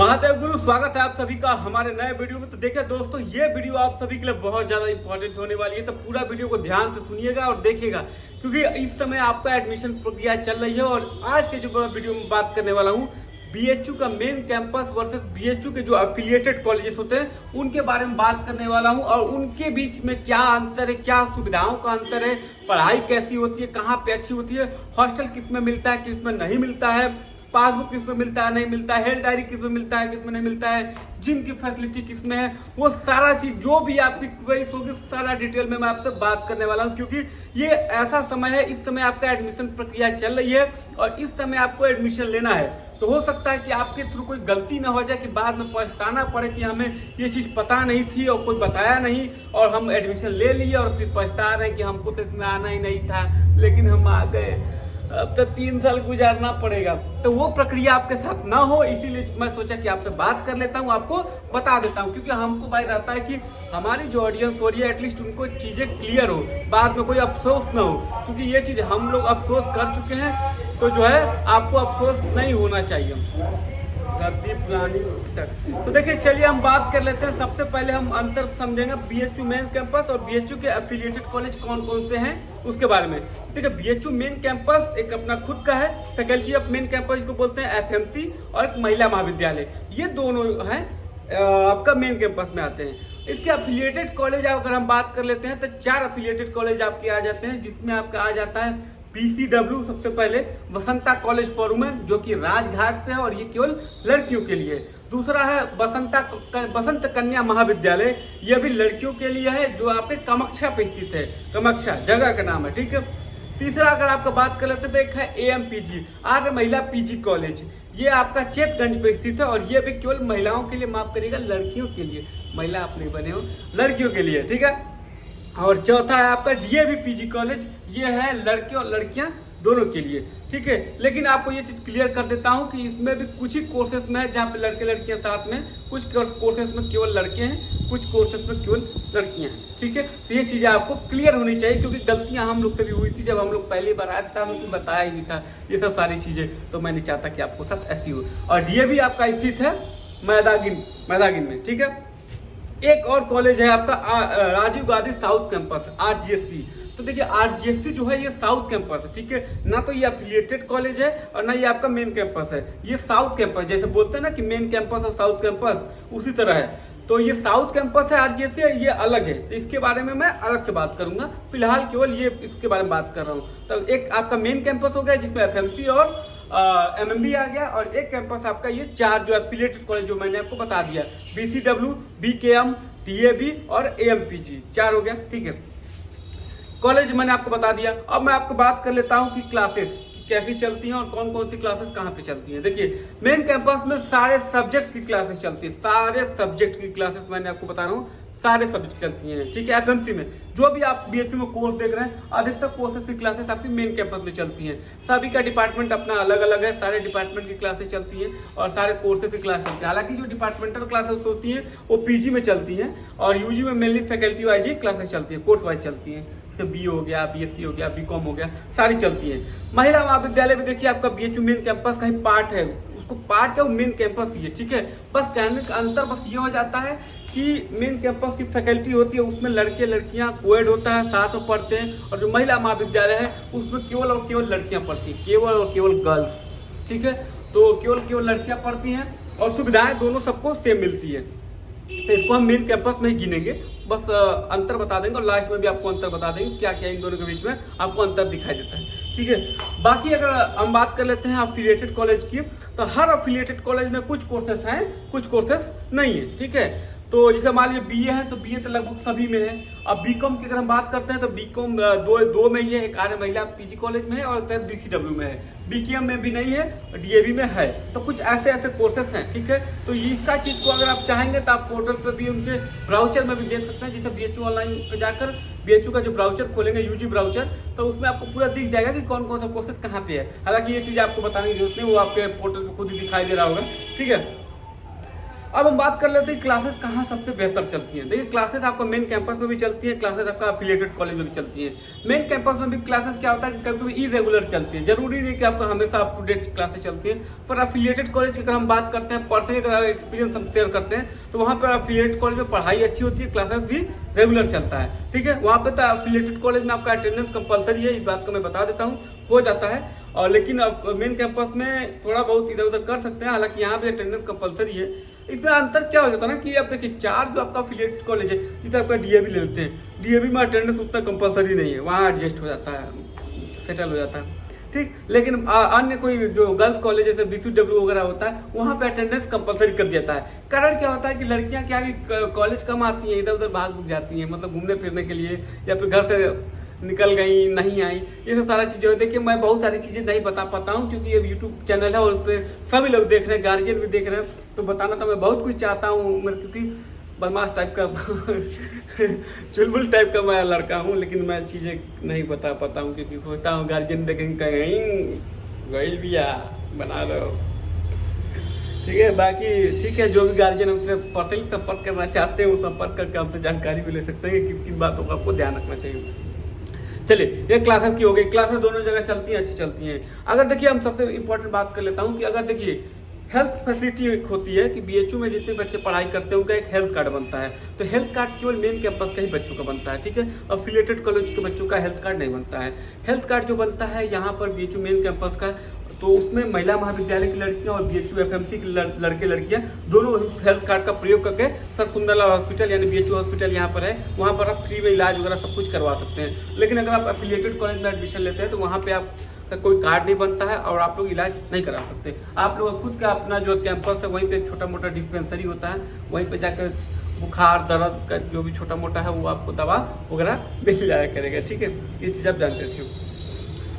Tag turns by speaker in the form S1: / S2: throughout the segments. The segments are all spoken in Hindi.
S1: महादेव गुरु, स्वागत है आप सभी का हमारे नए वीडियो में। तो देखिए दोस्तों, ये वीडियो आप सभी के लिए बहुत ज्यादा इंपॉर्टेंट होने वाली है, तो पूरा वीडियो को ध्यान से सुनिएगा और देखिएगा, क्योंकि इस समय आपका एडमिशन प्रक्रिया चल रही है। और आज के जो वीडियो में बात करने वाला हूँ, बीएचयू का मेन कैंपस वर्सेस बीएचयू के जो एफिलिएटेड कॉलेजेस होते हैं उनके बारे में बात करने वाला हूं, और उनके बीच में क्या अंतर है, क्या सुविधाओं का अंतर है, पढ़ाई कैसी होती है, कहाँ पे अच्छी होती है, हॉस्टल किस में मिलता है, किस में नहीं मिलता है, पासबुक किस में मिलता है नहीं मिलता है, हेल्थ डायरी किस में मिलता है किस में नहीं मिलता है, जिम की फैसिलिटी किस में है, वो सारा चीज जो भी आपकी क्वेरीज होगी सारा डिटेल में मैं आपसे बात करने वाला हूं। क्योंकि ये ऐसा समय है, इस समय आपका एडमिशन प्रक्रिया चल रही है और इस समय आपको एडमिशन लेना है। तो हो सकता है कि आपके थ्रू कोई गलती ना हो जाए कि बाद में पछताना पड़े कि हमें ये चीज पता नहीं थी और कोई बताया नहीं और हम एडमिशन ले लिए और फिर पछता रहे हैं कि हमको तो इसमें आना ही नहीं था लेकिन हम आ गए, अब तो 3 साल गुजारना पड़ेगा। तो वो प्रक्रिया आपके साथ ना हो, इसीलिए मैं सोचा कि आपसे बात कर लेता हूँ, आपको बता देता हूँ। क्योंकि हमको भाई रहता है कि हमारी जो ऑडियंस हो रही है एटलीस्ट उनको चीजें क्लियर हो, बाद में कोई अफसोस ना हो। क्योंकि ये चीज हम लोग अफसोस कर चुके हैं, तो जो है आपको अफसोस नहीं होना चाहिए। पुरानी तो देखिए, चलिए हम बात कर लेते हैं। सबसे पहले हम अंतर समझेंगे बीएचयू मेन कैंपस और बीएचयू के एफिलिएटेड कॉलेज कौन कौन से हैं उसके बारे में। देखिए, बीएचयू मेन कैंपस एक अपना खुद का है, फैकल्टी ऑफ मेन कैंपस को बोलते हैं एफएमसी, और एक महिला महाविद्यालय, ये दोनों हैं आपका मेन कैंपस में आते हैं। इसके एफिलिएटेड कॉलेज अगर हम बात कर लेते हैं तो 4 एफिलिएटेड कॉलेज आपके आ जाते हैं, जिसमें आपका आ जाता है पीसीडब्ल्यू सबसे पहले वसंता कॉलेज फॉर वुमेन, जो कि राजघाट पे है और ये केवल लड़कियों के लिए। दूसरा है बसंत कन्या महाविद्यालय, यह भी लड़कियों के लिए है, जो आपके कामाख्या पे स्थित है, कामाख्या जगह का नाम है, ठीक है। तीसरा अगर आपका बात कर लेते हैं तो एक है एएमपीजी, आर्य महिला पीजी कॉलेज, ये आपका चेतगंज पे स्थित है और ये भी केवल महिलाओं के लिए, माफ करिएगा लड़कियों के लिए, महिला आप नहीं बने हो, लड़कियों के लिए, ठीक है। और चौथा है आपका डीएवी पीजी कॉलेज, ये है लड़के और लड़कियां दोनों के लिए, ठीक है। लेकिन आपको ये चीज क्लियर कर देता हूं कि इसमें भी कुछ ही कोर्सेज में है जहां पे लड़के लड़कियां साथ में, कुछ कोर्सेज में केवल लड़के हैं, कुछ कोर्सेज में केवल लड़कियां हैं, ठीक है। तो ये चीजें आपको क्लियर होनी चाहिए, क्योंकि गलतियां हम लोग से भी हुई थी जब हम लोग पहली बार आया था, हमें बताया ही नहीं था ये सब सारी चीजें, तो मैं नहीं चाहता कि आपको साथ ऐसी हो। और डीएवी आपका स्थित है मैदागिन में, ठीक है। एक और कॉलेज है आपका Rajiv Gandhi south campus, RGSC. तो देखिए, आरजीएससी जो है ये साउथ कैंपस है, ठीक है। ना तो ये एफिलिएटेड कॉलेज है और ना ये आपका मेन कैंपस है, ये साउथ कैंपस, जैसे बोलते हैं ना कि मेन कैंपस और साउथ कैंपस, उसी तरह है। तो ये साउथ कैंपस है आरजीएससी, ये अलग है, तो इसके बारे में मैं अलग से बात करूंगा। फिलहाल केवल ये इसके बारे में बात कर रहा हूँ। तो एक आपका मेन कैंपस हो गया जिसमें एफएमसी और एमएमबी आ गया, और एक कैंपस आपका ये 4 जो एफिलिएटेड कॉलेज जो मैंने आपको बता दिया, बीसीडब्ल्यू, बीकेएम, डीएवी और एएमपीजी, 4 हो गया, ठीक है। कॉलेज मैंने आपको बता दिया। अब मैं आपको बात कर लेता हूँ कि क्लासेस कैसी चलती हैं और कौन कौन सी क्लासेस कहाँ पे चलती हैं। देखिए, मेन कैंपस में सारे सब्जेक्ट की क्लासेस चलती है, सारे सब्जेक्ट की क्लासेस मैंने आपको बता रहा हूँ, सारे सब्जेक्ट चलती हैं, ठीक है। एफएमसी में जो भी आप बीएचयू में कोर्स देख रहे हैं, अधिकतर कोर्सेज की क्लासेस आपकी मेन कैंपस में चलती हैं। सभी का डिपार्टमेंट अपना अलग अलग है, सारे डिपार्टमेंट की क्लासेस चलती हैं और सारे कोर्सेज की क्लास चलती है। हालांकि जो डिपार्टमेंटल क्लासेस होती हैं वो पीजी में चलती हैं, और यूजी में मेनली फैकल्टी वाइज ही क्लासेस चलती है, कोर्स वाइज चलती हैं। बी हो गया, बीएससी हो गया, बीकॉम हो गया, सारी चलती है। महिला महाविद्यालय भी देखिए, आपका बीएचयू मेन कैंपस का ही पार्ट है, उसको पार्ट क्या, वो मेन कैंपस भी है, ठीक है। बस कहने का अंतर बस ये हो जाता है कि मेन कैंपस की फैकल्टी होती है उसमें लड़के लड़कियां कोएड होता है, साथ में पढ़ते हैं, और जो महिला महाविद्यालय है उसमें केवल और केवल लड़कियां पढ़ती हैं, केवल और केवल गर्ल्स, ठीक है। तो केवल लड़कियां पढ़ती हैं और सुविधाएं दोनों सबको सेम मिलती है। तो इसको हम मेन कैंपस में ही गिनेंगे, बस अंतर बता देंगे और लास्ट में भी आपको अंतर बता देंगे क्या क्या इन दोनों के बीच में आपको अंतर दिखाई देता है, ठीक है। बाकी अगर हम बात कर लेते हैं एफिलिएटेड कॉलेज की, तो हर एफिलिएटेड कॉलेज में कुछ कोर्सेस हैं, कुछ कोर्सेस नहीं है, ठीक है। तो जैसे मान लीजिए बीए है तो बीए तो लगभग सभी में है। अब बीकॉम की अगर हम बात करते हैं तो बीकॉम दो में ही है, एक आर्य महिला पीजी कॉलेज में है और शायद बीसीडब्ल्यू में है, बीकेएम में भी नहीं है और डीएवी में है। तो कुछ ऐसे कोर्सेस हैं, ठीक है। तो इसका चीज को अगर आप चाहेंगे तो आप पोर्टल पर भी उनके ब्राउचर में भी देख सकते हैं, जैसे बीएचयू ऑनलाइन पे जाकर बीएचयू का जो ब्राउचर खोलेंगे, यूजी ब्राउचर, तो उसमें आपको पूरा दिख जाएगा कि कौन कौन सा कोर्सेस कहाँ पे है। हालांकि ये चीज आपको बताने की जरूरत नहीं, वो आपके पोर्टल पर खुद ही दिखाई दे रहा होगा, ठीक है। अब हम बात कर लेते हैं क्लासेस कहाँ सबसे बेहतर चलती हैं। देखिए क्लासेस आपका मेन कैंपस में भी चलती है, क्लासेस आपका एफिलिएटेड कॉलेज में भी चलती है। मेन कैंपस में भी क्लासेस क्या होता है कि कभी कभी इरेगुलर चलती है, जरूरी नहीं कि आपका हमेशा अप टू डेट क्लासेस चलती हैं। पर एफिलिएटेड कॉलेज की अगर हम बात करते हैं, पर्सनली अगर एक्सपीरियंस हम शेयर करते हैं, तो वहाँ पर एफिलिएटेड कॉलेज में पढ़ाई अच्छी होती है, क्लासेस भी रेगुलर चलता है। ठीक है, वहाँ पे तो एफिलिएटेड कॉलेज में आपका अटेंडेंस कंपलसरी है, इस बात को मैं बता देता हूँ, हो जाता है। और लेकिन अब मेन कैंपस में थोड़ा बहुत इधर उधर कर सकते हैं, हालांकि यहाँ भी अटेंडेंस कंपलसरी है। इसमें अंतर क्या हो जाता है ना कि अब देखिए 4 जो आपका एफिलिएटेड कॉलेज है, इधर आपका डीएवी ले लेते हैं, डीएवी में अटेंडेंस उतना कंपलसरी नहीं है, वहाँ एडजस्ट हो जाता है, सेटल हो जाता है। ठीक, लेकिन अन्य कोई जो गर्ल्स कॉलेज जैसे BCW वगैरह होता है, वहाँ पे अटेंडेंस कंपलसरी कर देता है। कारण क्या होता है कि लड़कियाँ क्या कॉलेज कम आती हैं, इधर उधर भाग जाती हैं, मतलब घूमने फिरने के लिए, या फिर घर से निकल गई, नहीं आई, ये सब सारा चीज़ें। देखिए मैं बहुत सारी चीज़ें नहीं बता पाता हूँ क्योंकि ये यूट्यूब चैनल है और उस पर सभी लोग देख रहे हैं, गार्जियन भी देख रहे हैं, तो बताना तो मैं बहुत कुछ चाहता हूँ, क्योंकि बदमाश टाइप का चुलबुल टाइप का मैं लड़का हूँ, लेकिन मैं चीज़ें नहीं बता पाता हूँ क्योंकि सोचता हूँ गार्जियन देखेंगे कहीं गई भी बना लो। ठीक है, बाकी ठीक है, जो भी गार्जियन हमसे पर्सनली संपर्क करना चाहते हैं वो संपर्क करके हमसे जानकारी भी ले सकते हैं कि किन बातों का आपको ध्यान रखना चाहिए। चलिए, ये क्लासेस की हो गई, क्लासेस दोनों जगह चलती हैं, अच्छी चलती हैं। अगर देखिए हम सबसे इंपॉर्टेंट बात कर लेता हूँ कि अगर देखिए हेल्थ फैसिलिटी एक होती है कि BHU में जितने बच्चे पढ़ाई करते हैं उनका एक हेल्थ कार्ड बनता है, तो हेल्थ कार्ड केवल मेन कैंपस का ही बच्चों का बनता है। ठीक है, एफिलिएटेड कॉलेज के बच्चों का हेल्थ कार्ड नहीं बनता है। हेल्थ कार्ड जो बनता है यहाँ पर BHU मेन कैंपस का, तो उसमें महिला महाविद्यालय की लड़कियां और BHU FMC के लड़के लड़कियां दोनों हेल्थ कार्ड का प्रयोग करके सर सुंदरलाल हॉस्पिटल यानी BHU हॉस्पिटल यहाँ पर है, वहाँ पर आप फ्री में इलाज वगैरह सब कुछ करवा सकते हैं। लेकिन अगर आप एफिलिएटेड कॉलेज में एडमिशन लेते हैं तो वहाँ पे आपका कोई कार्ड नहीं बनता है और आप लोग इलाज नहीं करा सकते। आप लोग खुद का अपना जो कैंपस है वहीं पर छोटा मोटा डिस्पेंसरी होता है, वहीं पर जाकर बुखार दर्द का जो भी छोटा मोटा है वो आपको दवा वगैरह मिल जाया करेगा। ठीक है, ये चीज़ आप जानते थे।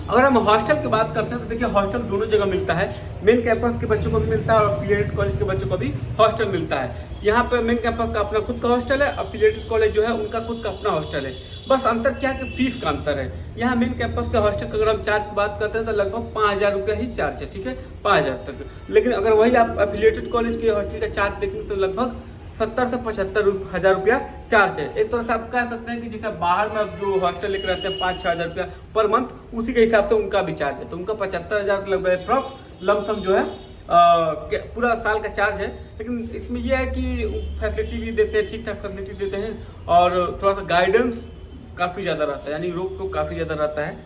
S1: अगर हम हॉस्टल की बात करते हैं तो देखिए हॉस्टल दोनों जगह मिलता है, मेन कैंपस के बच्चों को भी मिलता है और एफिलिएटेड कॉलेज के बच्चों को भी हॉस्टल मिलता है। यहाँ पे मेन कैंपस का अपना खुद का हॉस्टल है, एफिलिएटेड कॉलेज जो है उनका खुद का अपना हॉस्टल है। बस अंतर क्या है कि फीस का अंतर है। यहाँ मेन कैंपस के हॉस्टल का अगर हम चार्ज की बात करते हैं तो लगभग 5,000 रुपया ही चार्ज है। ठीक है, 5,000 तक। लेकिन अगर वही आप एफिलिएटेड कॉलेज के हॉस्टल का चार्ज देखेंगे तो लगभग 70 से 75,000 रुपया चार्ज है। एक तरह से आप कह सकते हैं कि जैसे बाहर में आप जो हॉस्टल लेकर रहते हैं 5-6 हज़ार रुपया पर मंथ, उसी के हिसाब से उनका भी चार्ज है। तो उनका 75,000 लगभग अप्रॉक्स लमसम जो है पूरा साल का चार्ज है। लेकिन इसमें यह है कि फैसिलिटी भी देते हैं, ठीक ठाक फैसिलिटी देते हैं और थोड़ा सा गाइडेंस काफ़ी ज़्यादा रहता है, यानी रोक टोक काफ़ी ज़्यादा रहता है।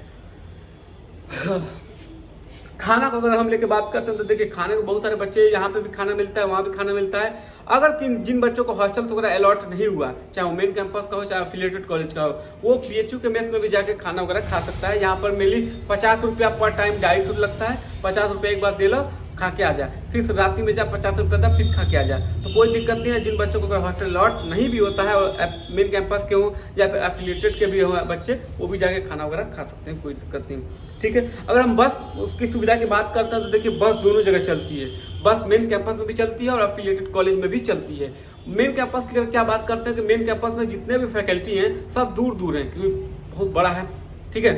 S1: खाना को अगर हम लेके बात करते हैं तो देखिए खाने को बहुत सारे बच्चे यहाँ पे भी खाना मिलता है, वहाँ भी खाना मिलता है। अगर जिन बच्चों को हॉस्टल वगैरह अलॉट नहीं हुआ, चाहे वो मेन कैंपस का हो चाहे एफिलिएटेड कॉलेज का हो, वो BHU के मेस में भी जाके खाना वगैरह खा सकता है। यहाँ पर मेनली 50 रुपया पर टाइम डाइट लगता है, 50 रुपये एक बार दे लो, खा के आ जा, फिर रात में जा 50 रुपये था फिर खा के आ जा, तो कोई दिक्कत नहीं है। जिन बच्चों को अगर हॉस्टल अलॉट नहीं भी होता है और मेन कैंपस के हो या फिर एफिलिएटेड के भी हो बच्चे, वो भी जाके खाना वगैरह खा सकते हैं, कोई दिक्कत नहीं। ठीक है, अगर हम बस उसकी सुविधा की बात करते हैं तो देखिए बस दोनों जगह चलती है, बस मेन कैंपस में भी चलती है और एफिलिएटेड कॉलेज में भी चलती है। मेन कैंपस की अगर क्या बात करते हैं कि मेन कैंपस में जितने भी फैकल्टी हैं सब दूर दूर हैं क्योंकि बहुत बड़ा है। ठीक है,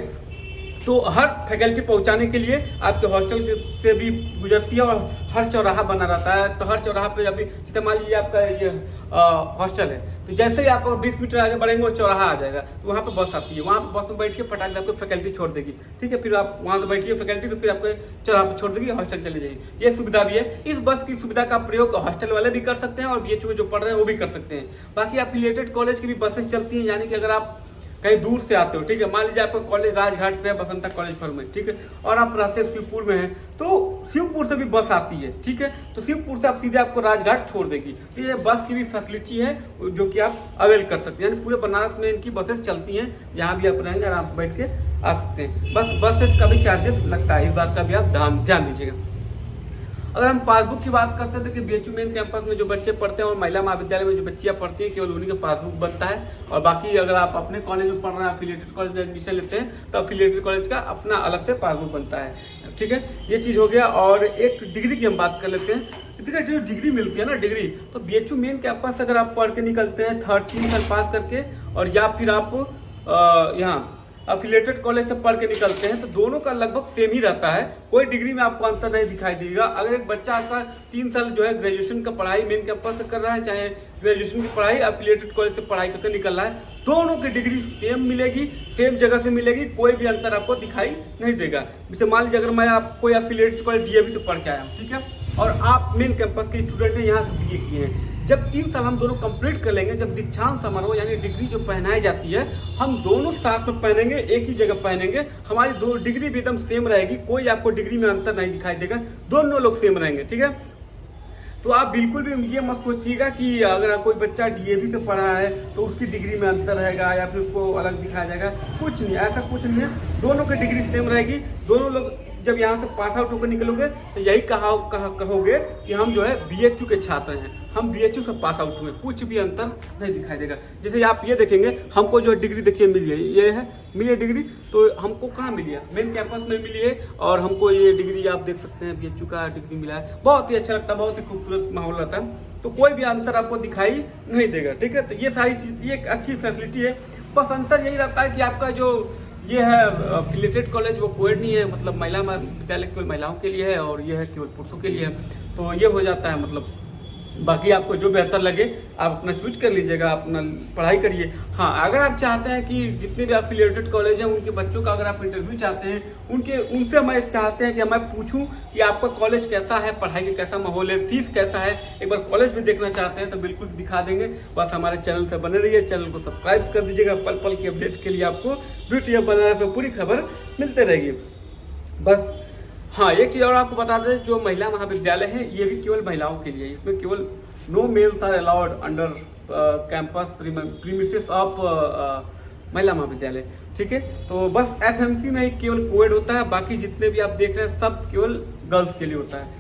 S1: तो हर फैकल्टी पहुंचाने के लिए आपके हॉस्टल से भी गुजरती है और हर चौराहा बना रहता है। तो हर चौराहा पे अभी जैसे मान लीजिए आपका ये हॉस्टल है, तो जैसे ही आप 20 मीटर आगे बढ़ेंगे वो चौराहा आ जाएगा, तो वहाँ पे बस आती है, वहाँ पे बस में बैठ के फटाक से आपको फैकल्टी छोड़ देगी। ठीक है, फिर आप वहाँ से बैठिए फैकल्टी, तो फिर आपको चौराहा पे छोड़ देगी, हॉस्टल चले जाइए। ये सुविधा भी है। इस बस की सुविधा का प्रयोग हॉस्टल वाले भी कर सकते हैं और BHU में जो पढ़ रहे हैं वो भी कर सकते हैं। बाकी एफिलिएटेड कॉलेज की भी बसेस चलती हैं, यानी कि अगर आप कहीं दूर से आते हो, ठीक है, मान लीजिए आपका कॉलेज राजघाट पे है, बसंता कॉलेज पर में, ठीक है, और आप रहते हैं शिवपुर में हैं, तो शिवपुर से भी बस आती है। ठीक है, तो शिवपुर से आप सीधे आपको राजघाट छोड़ देगी। तो ये बस की भी फैसिलिटी है जो कि आप अवेल कर सकते हैं। यानी पूरे बनारस में इनकी बसेस चलती हैं, जहाँ भी आप रहेंगे आराम से बैठ के आ सकते हैं। बस बसेस का भी चार्जेस लगता है, इस बात का भी आप ध्यान दीजिएगा। अगर हम पासबुक की बात करते हैं तो कि BHU मेन कैंपस में जो बच्चे पढ़ते हैं और महिला महाविद्यालय में जो बच्चियां पढ़ती हैं केवल उन्हीं का पासबुक बनता है। और बाकी अगर आप अपने कॉलेज में पढ़ रहे हैं, एफिलिएटेड कॉलेज में एडमिशन लेते हैं, तो एफिलिएटेड कॉलेज का अपना अलग से पासबुक बनता है। ठीक है, ये चीज़ हो गया। और एक डिग्री की हम बात कर लेते हैं। देखिए जो डिग्री मिलती है ना डिग्री, तो BHU मेन कैंपस अगर आप पढ़ के निकलते हैं 13 साल पास करके, और या फिर आप यहाँ अफिलिएटेड कॉलेज से पढ़ के निकलते हैं तो दोनों का लगभग सेम ही रहता है, कोई डिग्री में आपको अंतर नहीं दिखाई देगा। अगर एक बच्चा आपका 3 साल जो है ग्रेजुएशन का पढ़ाई मेन कैंपस से कर रहा है, चाहे ग्रेजुएशन की पढ़ाई अफिलिएटेड कॉलेज से पढ़ाई करके निकल रहा है, दोनों की डिग्री सेम मिलेगी, सेम जगह से मिलेगी, कोई भी अंतर आपको दिखाई नहीं देगा। जैसे मान लीजिए अगर मैं आप कोई अफिलिएटेड कॉलेज DAV से पढ़ के आया हूँ, ठीक है, और आप मेन कैंपस के स्टूडेंट हैं, यहाँ से BA किए हैं, जब 3 साल हम दोनों कंप्लीट कर लेंगे, जब दीक्षांत समारोह यानी डिग्री जो पहनाई जाती है, हम दोनों साथ में पहनेंगे, एक ही जगह पहनेंगे, हमारी दो डिग्री भी एकदम सेम रहेगी, कोई आपको डिग्री में अंतर नहीं दिखाई देगा, दोनों लोग सेम रहेंगे, ठीक है। तो आप बिल्कुल भी ये मत सोचिएगा कि अगर कोई बच्चा DAV से पढ़ा है तो उसकी डिग्री में अंतर रहेगा या फिर उसको अलग दिखाया जाएगा, कुछ नहीं, ऐसा कुछ नहीं है, दोनों की डिग्री सेम रहेगी। दोनों लोग जब यहाँ से पास आउट होकर निकलोगे तो यही कहोगे कि हम जो है BHU के छात्र हैं, हम BHU से पास आउट हुए, कुछ भी अंतर नहीं दिखाई देगा। जैसे आप ये देखेंगे, हमको जो डिग्री देखिए मिली है, ये है मिली है डिग्री, तो हमको कहाँ मिली है, मेन कैंपस में मिली है, और हमको ये डिग्री आप देख सकते हैं BHU का डिग्री मिला है, बहुत ही अच्छा लगता है, बहुत ही खूबसूरत माहौल रहता है, तो कोई भी अंतर आपको दिखाई नहीं देगा, ठीक है। तो ये सारी चीज, ये एक अच्छी फैसिलिटी है, बस अंतर यही रहता है कि आपका जो ये है अफिलिएटेड कॉलेज वो कोएड नहीं है, मतलब महिला विद्यालय केवल महिलाओं के लिए है, और ये है केवल पुरुषों के लिए है, तो ये हो जाता है। मतलब बाकी आपको जो बेहतर लगे आप अपना चूज कर लीजिएगा, अपना पढ़ाई करिए। हाँ, अगर आप चाहते हैं कि जितने भी अफिलिएटेड कॉलेज हैं उनके बच्चों का अगर आप इंटरव्यू चाहते हैं, उनसे मैं चाहते हैं कि मैं पूछूं कि आपका कॉलेज कैसा है, पढ़ाई का कैसा माहौल है, फीस कैसा है, एक बार कॉलेज भी देखना चाहते हैं तो बिल्कुल दिखा देंगे। बस हमारे चैनल से बने रहिए, चैनल को सब्सक्राइब कर दीजिएगा, पल पल की अपडेट के लिए आपको ब्यूटी ऑफ बनारस में पूरी खबर मिलते रहेगी। बस हाँ, एक चीज़ और आपको बता दें, जो महिला महाविद्यालय है ये भी केवल महिलाओं के लिए, इसमें केवल no males are allowed under campus premises of Mahila Mahavidyalaya, ठीक है। तो बस FMC में ही केवल कोएड होता है, बाकी जितने भी आप देख रहे हैं सब केवल गर्ल्स के लिए होता है।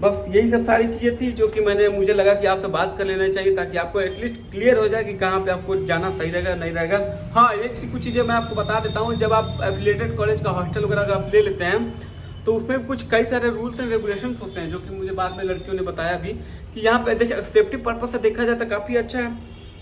S1: बस यही सब सारी चीज़ें थी जो कि मुझे लगा कि आपसे बात कर लेना चाहिए, ताकि आपको एटलीस्ट क्लियर हो जाए कि कहाँ पे आपको जाना सही रहेगा नहीं रहेगा। हाँ, एक सी कुछ चीज़ें मैं आपको बता देता हूँ, जब आप एफिलिएटेड कॉलेज का हॉस्टल वगैरह अगर आप ले लेते हैं तो उसमें कुछ कई सारे रूल्स एंड रेगुलेशंस होते हैं, जो कि मुझे बाद में लड़कियों ने बताया भी कि यहाँ पे देखिए सेफ्टी पर्पज से देखा जाए तो काफ़ी अच्छा है,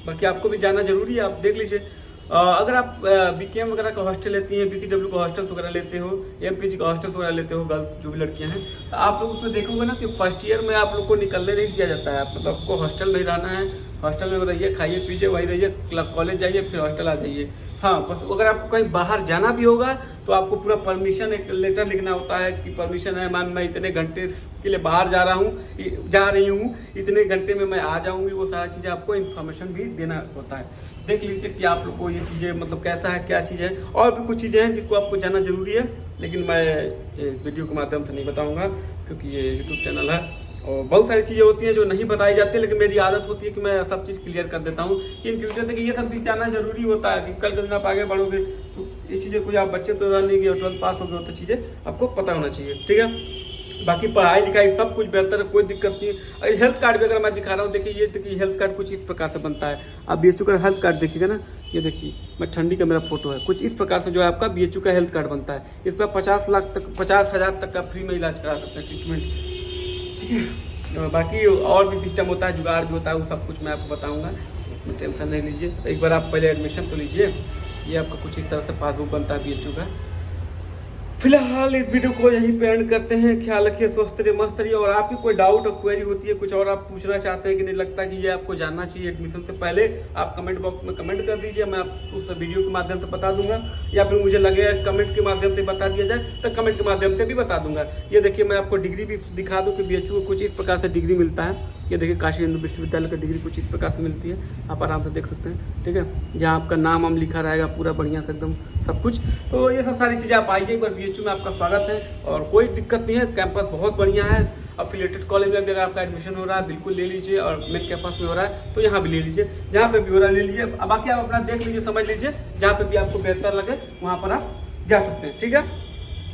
S1: बाकी आपको भी जाना जरूरी है, आप देख लीजिए। अगर आप BKM वगैरह का हॉस्टल लेती हैं, BCW का हॉस्टल वगैरह लेते हो, MPG का हॉस्टल वगैरह लेते हो, गर्ल्स जो भी लड़कियां हैं, तो आप लोग उसमें देखोगे ना कि फर्स्ट ईयर में आप लोग को निकलने नहीं दिया जाता है, मतलब आपको हॉस्टल में ही रहना है, हॉस्टल में रहिए, खाइए पीजिए, वहीं रहिए, कॉलेज जाइए फिर हॉस्टल आ जाइए। हाँ, बस अगर आपको कहीं बाहर जाना भी होगा तो आपको पूरा परमिशन, एक लेटर लिखना होता है कि परमिशन है मैम, मैं इतने घंटे के लिए बाहर जा रही हूँ, इतने घंटे में मैं आ जाऊँगी, वो सारी चीज़ें आपको इन्फॉर्मेशन भी देना होता है। देख लीजिए कि आप लोग को ये चीज़ें मतलब कैसा है, क्या चीज़ है, और भी कुछ चीज़ें हैं जिसको आपको जानना जरूरी है, लेकिन मैं इस वीडियो के माध्यम से नहीं बताऊँगा क्योंकि ये YouTube चैनल है, और बहुत सारी चीज़ें होती हैं जो नहीं बताई जाती है, लेकिन मेरी आदत होती है कि मैं सब चीज़ क्लियर कर देता हूँ। इन फ्यूचर देखिए ये सब भी जानना जरूरी होता है कि कल दिन आप आगे बढ़ोगे तो ये चीज़ें, कोई आप बच्चे तो रह नहीं गए, 12th पास हो गए तो चीज़ें आपको पता होना चाहिए, ठीक है। बाकी पढ़ाई लिखाई सब कुछ बेहतर है, कोई दिक्कत नहीं है। अगर हेल्थ कार्ड भी अगर मैं दिखा रहा हूँ, देखिए ये देखिए हेल्थ कार्ड कुछ इस प्रकार से बनता है। आप BHU का हेल्थ कार्ड देखिएगा ना, ये देखिए मैं ठंडी का मेरा फोटो है, कुछ इस प्रकार से जो है आपका BHU का हेल्थ कार्ड बनता है। इस पर 50,000 तक का फ्री में इलाज करा सकते हैं, ट्रीटमेंट, ठीक है। बाकी और भी सिस्टम होता है, जुगाड़ भी होता है, वो सब कुछ मैं आपको बताऊंगा, टेंशन नहीं लीजिए। एक बार आप पहले एडमिशन तो लीजिए। ये आपका कुछ इस तरह से पासबुक बनता है BHU का। फिलहाल इस वीडियो को यहीं पे एंड करते हैं। ख्याल रखिए, स्वस्थ रहिए, मस्त रहिए। और आपकी कोई डाउट और क्वेरी होती है, कुछ और आप पूछना चाहते हैं कि नहीं लगता कि ये आपको जानना चाहिए एडमिशन से पहले, आप कमेंट बॉक्स में कमेंट कर दीजिए, मैं आपको उस वीडियो के माध्यम से बता दूंगा, या फिर मुझे लगे कमेंट के माध्यम से बता दिया जाए तो कमेंट के माध्यम से भी बता दूंगा। ये देखिए मैं आपको डिग्री भी दिखा दूँ कि BHU को कुछ इस प्रकार से डिग्री मिलता है। ये देखिए काशी हिंदू विश्वविद्यालय का डिग्री कुछ इस प्रकार से मिलती है, आप आराम से देख सकते हैं, ठीक है। जहाँ आपका नाम लिखा रहेगा पूरा बढ़िया से एकदम सब कुछ। तो ये सब सारी चीज़ें आप आइए एक बार, BHU में आपका स्वागत है और कोई दिक्कत नहीं है, कैंपस बहुत बढ़िया है। अफिलिएटेड कॉलेज में भी अगर आपका एडमिशन हो रहा है बिल्कुल ले लीजिए, और मेन कैंपस में हो रहा है तो यहाँ भी ले लीजिए, जहाँ पे भी हो रहा है ले लीजिए। बाकी आप अपना देख लीजिए, समझ लीजिए, जहाँ पे भी आपको बेहतर लगे वहाँ पर आप जा सकते हैं, ठीक है।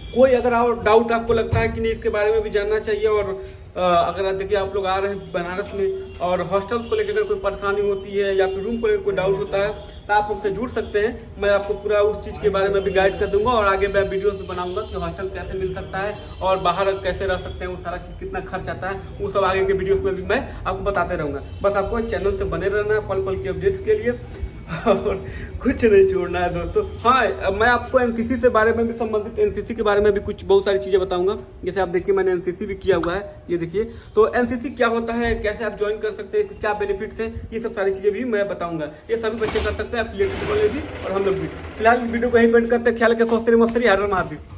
S1: कोई अगर और डाउट आपको लगता है कि नहीं इसके बारे में भी जानना चाहिए, और अगर देखिए आप लोग आ रहे हैं बनारस में और हॉस्टल्स को लेकर अगर कोई परेशानी होती है या फिर रूम को लेकर कोई डाउट होता है तो आप मुझसे जुड़ सकते हैं। मैं आपको पूरा उस चीज़ के बारे में भी गाइड कर दूंगा, और आगे मैं वीडियोस भी बनाऊंगा कि हॉस्टल कैसे मिल सकता है और बाहर कैसे रह सकते हैं, वो सारा चीज़ कितना खर्च आता है, वो सब आगे के वीडियोस में भी मैं आपको बताते रहूँगा। बस आपको चैनल से बने रहना है पल पल की अपडेट्स के लिए। और कुछ नहीं छोड़ना है दोस्तों। हाँ, मैं आपको एनसीसी से बारे में भी संबंधित एनसीसी के बारे में भी कुछ बहुत सारी चीज़ें बताऊंगा। जैसे आप देखिए मैंने एनसीसी भी किया हुआ है, ये देखिए। तो एनसीसी क्या होता है, कैसे आप ज्वाइन कर सकते हैं, क्या बेनिफिट्स हैं, ये सब सारी चीज़ें भी मैं बताऊंगा। ये सभी बच्चे कर सकते हैं, एफिलिएटेड वाले भी और हम लोग भी। फिलहाल वीडियो को यहीं पेंट करते हैं। ख्याल के सोचते मस्त हर महादेव।